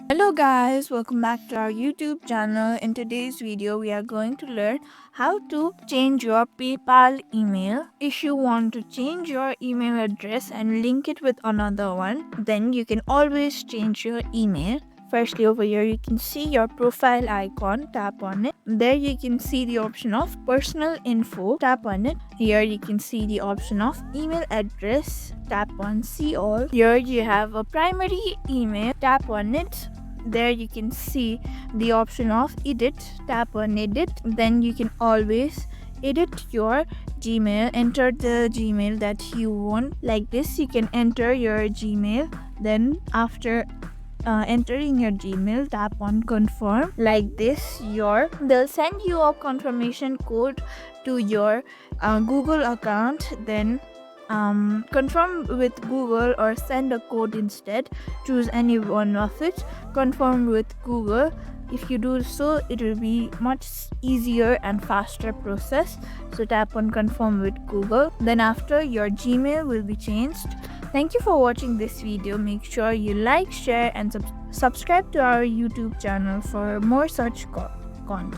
Hello guys, welcome back to our YouTube channel. In today's video, we are going to learn how to change your PayPal email. If you want to change your email address and link it with another one, then you can always change your email. Firstly, over here you can see your profile icon. Tap on it. There you can see the option of personal info. Tap on it. Here you can see the option of email address. Tap on see all. Here you have a primary email. Tap on it. There you can see the option of edit. Tap on edit. Then you can always edit your Gmail. Enter the Gmail that you want. Like this, you can enter your Gmail. Then after entering your Gmail, tap on confirm. Like this, they'll send you a confirmation code to your Google account. Then confirm with Google or send a code instead. Choose any one of it. Confirm with Google. If you do so, it will be much easier and faster process. So tap on confirm with Google. Then after, your Gmail will be changed. Thank you for watching this video. Make sure you like, share and subscribe to our YouTube channel for more such content.